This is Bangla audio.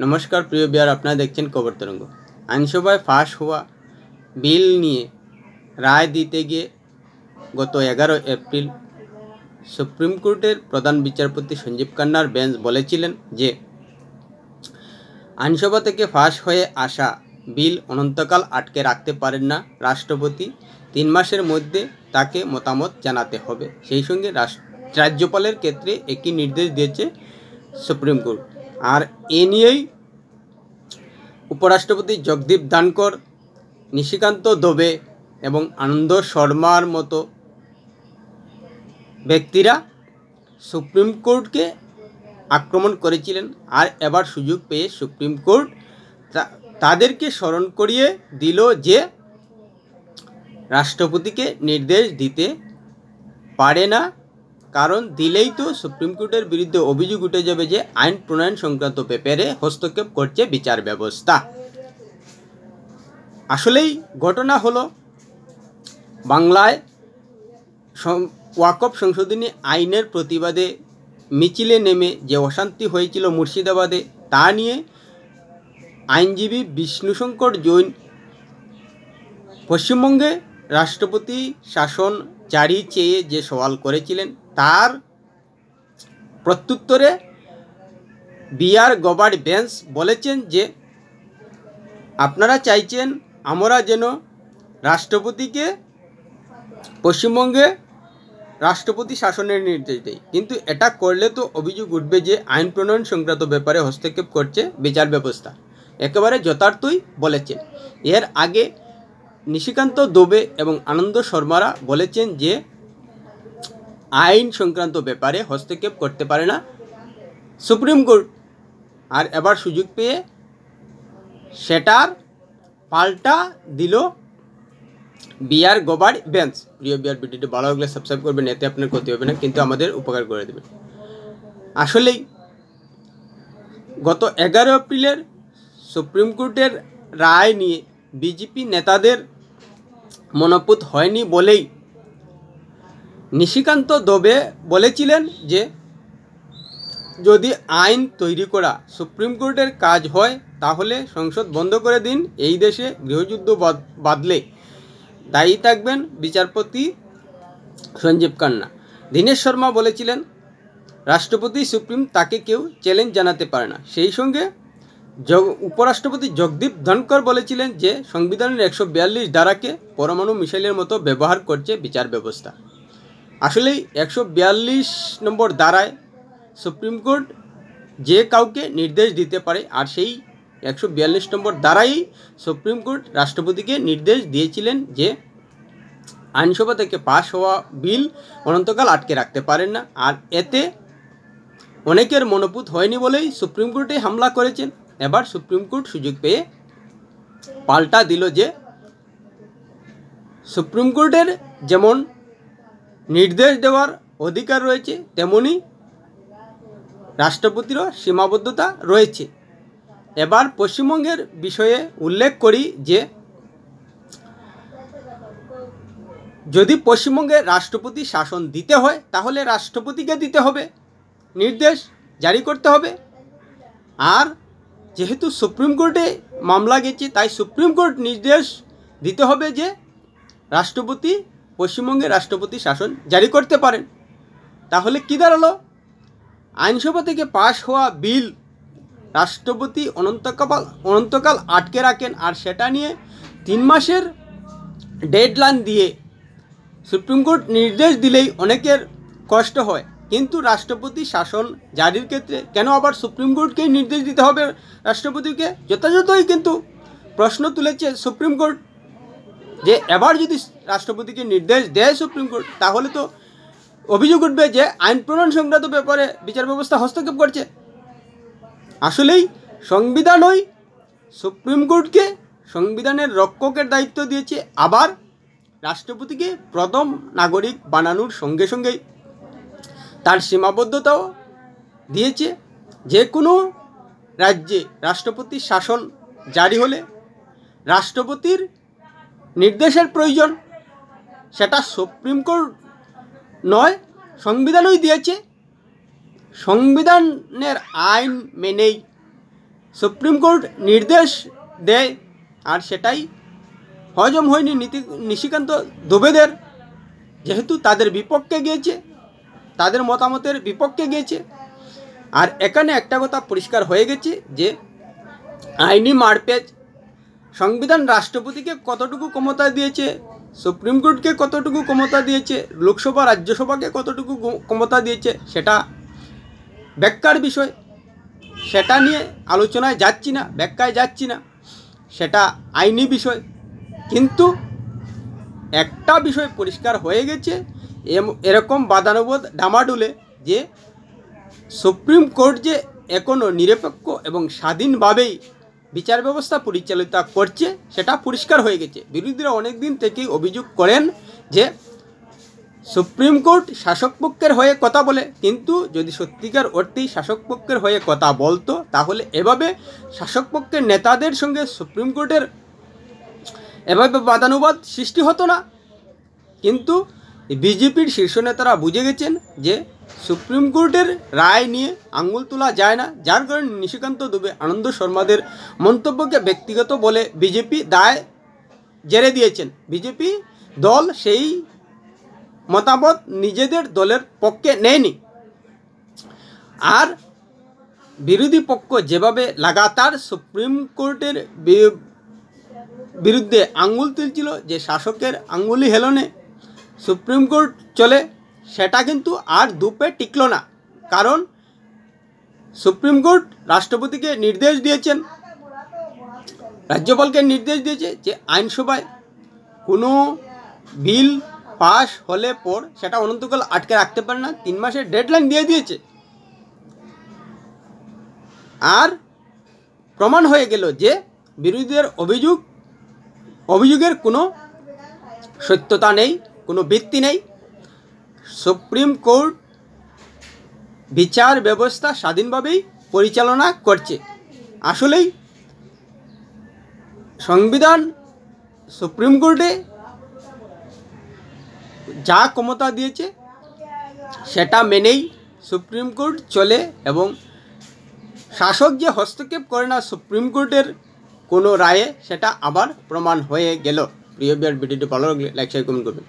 নমস্কার প্রিয় বিয়ার, আপনারা দেখছেন খবর তরঙ্গ। আইনসভায় ফাঁস হওয়া বিল নিয়ে রায় দিতে গিয়ে গত 11 এপ্রিল সুপ্রিম কোর্টের প্রধান বিচারপতি সঞ্জীব খান্নার বেঞ্চ বলেছিলেন যে আইনসভা থেকে ফাঁস হয়ে আসা বিল অনন্তকাল আটকে রাখতে পারেন না রাষ্ট্রপতি। 3 মাসের মধ্যে তাকে মতামত জানাতে হবে। সেই সঙ্গে রাজ্যপালের ক্ষেত্রে একই নির্দেশ দিয়েছে সুপ্রিম কোর্ট। আর এ নিয়েই উপরাষ্ট্রপতি জগদীপ ধনকর, নিশিকান্ত দুবে এবং আনন্দ শর্মার মতো ব্যক্তিরা সুপ্রিম কোর্টকে আক্রমণ করেছিলেন। আর এবার সুযোগ পেয়ে সুপ্রিম কোর্ট তাদেরকে স্মরণ করিয়ে দিল যে রাষ্ট্রপতিকে নির্দেশ দিতে পারে না, কারণ দিলেই তো সুপ্রিম কোর্টের বিরুদ্ধে অভিযোগ উঠে যাবে যে আইন প্রণয়ন সংক্রান্ত ব্যাপারে হস্তক্ষেপ করছে বিচার ব্যবস্থা। আসলেই ঘটনা হলো, বাংলায় ওয়াকফ সংশোধনী আইনের প্রতিবাদে মিছিলে নেমে যে অশান্তি হয়েছিল মুর্শিদাবাদে, তা নিয়ে আইনজীবী বিষ্ণুশঙ্কর জৈন পশ্চিমবঙ্গে রাষ্ট্রপতি শাসন জারি চেয়ে যে সওয়াল করেছিলেন, তার প্রত্যুত্তরে বিআর গবার্ড বেঞ্চ বলেছেন যে আপনারা চাইছেন আমরা যেন রাষ্ট্রপতিকে পশ্চিমবঙ্গে রাষ্ট্রপতি শাসনের নির্দেশ দেয়, কিন্তু এটা করলে তো অভিযোগ উঠবে যে আইন প্রণয়ন সংক্রান্ত ব্যাপারে হস্তক্ষেপ করছে বিচার ব্যবস্থা। একেবারে যথার্থই বলেছেন। এর আগে নিশিকান্ত দুবে এবং আনন্দ শর্মারা বলেছেন যে আইন সংক্রান্ত ব্যাপারে হস্তক্ষেপ করতে পারে না সুপ্রিম কোর্ট। আর এবার সুযোগ পেয়ে সেটার পাল্টা দিল বিআর গবার্ড বেঞ্চ। প্রিয় বিআর, ভিডিওটি ভালো লাগলে সাবস্ক্রাইব করবেন, এতে আপনার ক্ষতি হবে না, কিন্তু আমাদের উপকার করে দেবেন। আসলেই গত 11 এপ্রিলের সুপ্রিম কোর্টের রায় নিয়ে বিজেপি নেতাদের মনোপুত হয়নি বলেই নিশিকান্ত দুবে বলেছিলেন যে যদি আইন তৈরি করা সুপ্রিম কোর্টের কাজ হয় তাহলে সংসদ বন্ধ করে দিন। এই দেশে গৃহযুদ্ধ বাঁধলে দায়ী থাকবেন বিচারপতি সঞ্জীব খান্না। দীনেশ শর্মা বলেছিলেন রাষ্ট্রপতি সুপ্রিম, তাকে কেউ চ্যালেঞ্জ জানাতে পারে না। সেই সঙ্গে উপরাষ্ট্রপতি জগদীপ ধনকর বলেছিলেন যে সংবিধানের 142 ধারাকে পরমাণু মিসাইলের মতো ব্যবহার করছে বিচার ব্যবস্থা। আসলেই 142 নম্বর ধারায় সুপ্রিম কোর্ট যে কাউকে নির্দেশ দিতে পারে, আর সেই 142 নম্বর ধারাই সুপ্রিম কোর্ট রাষ্ট্রপতিকে নির্দেশ দিয়েছিলেন যে আইনসভা থেকে পাশ হওয়া বিল অনন্তকাল আটকে রাখতে পারেন না। আর এতে অনেকের মনোপুত হয়নি বলেই সুপ্রিম কোর্টে হামলা করেছেন। এবার সুপ্রিম কোর্ট সুযোগ পেয়ে পাল্টা দিল যে সুপ্রিম কোর্টের যেমন নির্দেশ দেওয়ার অধিকার রয়েছে, তেমনি রাষ্ট্রপতিরও সীমাবদ্ধতা রয়েছে। এবার পশ্চিমবঙ্গের বিষয়ে উল্লেখ করি যে যদি পশ্চিমবঙ্গে রাষ্ট্রপতি শাসন দিতে হয় তাহলে রাষ্ট্রপতিকে দিতে হবে, নির্দেশ জারি করতে হবে। আর যেহেতু সুপ্রিম কোর্টে মামলা গেছে, তাই সুপ্রিম কোর্ট নির্দেশ দিতে হবে যে রাষ্ট্রপতি পশ্চিমবঙ্গে রাষ্ট্রপতি শাসন জারি করতে পারেন। তাহলে কী দাঁড়ালো? আইনসভা থেকে পাশ হওয়া বিল রাষ্ট্রপতি অনন্তকাল আটকে রাখেন, আর সেটা নিয়ে 3 মাসের ডেডলাইন দিয়ে সুপ্রিম কোর্ট নির্দেশ দিলেই অনেকের কষ্ট হয়। কিন্তু রাষ্ট্রপতি শাসন জারির ক্ষেত্রে কেন আবার সুপ্রিম কোর্টকেই নির্দেশ দিতে হবে রাষ্ট্রপতিকে? যথাযথই কিন্তু প্রশ্ন তুলেছে সুপ্রিম কোর্ট যে এবার যদি রাষ্ট্রপতিকে নির্দেশ দেয় সুপ্রিম কোর্ট, তাহলে তো অভিযোগ উঠবে যে আইন প্রণয়ন সংক্রান্ত ব্যাপারে বিচার ব্যবস্থা হস্তক্ষেপ করছে। আসলেই সংবিধানই সুপ্রিম কোর্টকে সংবিধানের রক্ষকের দায়িত্ব দিয়েছে, আবার রাষ্ট্রপতিকে প্রথম নাগরিক বানানোর সঙ্গে সঙ্গেই তার সীমাবদ্ধতাও দিয়েছে। যে কোনো রাজ্যে রাষ্ট্রপতির শাসন জারি হলে রাষ্ট্রপতির নির্দেশের প্রয়োজন, সেটা সুপ্রিম কোর্ট নয়, সংবিধানই দিয়েছে। সংবিধানের আইন মেনেই সুপ্রিম কোর্ট নির্দেশ দেয় আর সেটাই হজম হয়নি নিশিকান্ত দুবেদের, যেহেতু তাদের বিপক্ষে গিয়েছে, তাদের মতামতের বিপক্ষে গিয়েছে। আর এখানে একটা কথা পরিষ্কার হয়ে গেছে যে আইনি মারপ্যাচ, সংবিধান রাষ্ট্রপতিকে কতটুকু ক্ষমতা দিয়েছে, সুপ্রিম কোর্টকে কতটুকু ক্ষমতা দিয়েছে, লোকসভা রাজ্যসভাকে কতটুকু ক্ষমতা দিয়েছে, সেটা ব্যাখ্যার বিষয়। সেটা নিয়ে আলোচনায় যাচ্ছি না, ব্যাখ্যায় যাচ্ছি না, সেটা আইনি বিষয়। কিন্তু একটা বিষয় পরিষ্কার হয়ে গেছে, এরকম বাদানুবাদ ডামাডুলে যে সুপ্রিম কোর্ট যে এখনও নিরপেক্ষ এবং স্বাধীনভাবেই বিচার ব্যবস্থা পরিচালিত করছে সেটা পরিষ্কার হয়ে গেছে। বিরোধীরা অনেক দিন থেকেই অভিযোগ করেন যে সুপ্রিম কোর্ট শাসক পক্ষের হয়ে কথা বলে, কিন্তু যদি সত্যিকার অর্থেই শাসক পক্ষের হয়ে কথা বলতো তাহলে এভাবে শাসক পক্ষের নেতাদের সঙ্গে সুপ্রিম কোর্টের এভাবে বাদানুবাদ সৃষ্টি হতো না। কিন্তু বিজেপির শীর্ষ নেতারা বুঝে গেছেন যে সুপ্রিম কোর্টের রায় নিয়ে আঙুল তোলা যায় না, যার কারণে নিশিকান্ত দুবে, আনন্দ শর্মাদের মন্তব্যকে ব্যক্তিগত বলে বিজেপি দায় জেরে দিয়েছেন। বিজেপি দল সেই মতামত নিজেদের দলের পক্ষে নেয়নি। আর বিরোধী পক্ষ যেভাবে লাগাতার সুপ্রিম কোর্টের বিরুদ্ধে আঙ্গুল তুলছিল যে শাসকের আঙ্গুলি হেলনে সুপ্রিম কোর্ট চলে, সেটা কিন্তু আর দুপে টিকল না। কারণ সুপ্রিম কোর্ট রাষ্ট্রপতিকে নির্দেশ দিয়েছেন, রাজ্যপালকে নির্দেশ দিয়েছে যে আইনসভায় কোনো বিল পাস হলে পর সেটা অনন্তকাল আটকে রাখতে পারে না, 3 মাসের ডেডলাইন দিয়ে দিয়েছে। আর প্রমাণ হয়ে গেল যে বিরোধীদের অভিযোগের কোনো সত্যতা নেই, কোনো ভিত্তি নেই। সুপ্রিম কোর্ট বিচার ব্যবস্থা স্বাধীনভাবেই পরিচালনা করছে। আসলেই সংবিধান সুপ্রিম কোর্টে যা ক্ষমতা দিয়েছে সেটা মেনেই সুপ্রিম কোর্ট চলে, এবং শাসক যে হস্তক্ষেপ করে না সুপ্রিম কোর্টের কোনো রায়ে, সেটা আবার প্রমাণ হয়ে গেল। প্রিয় ভিডিওটি ভালো লাগলে লাইক শেয়ার কমেন্ট করবেন।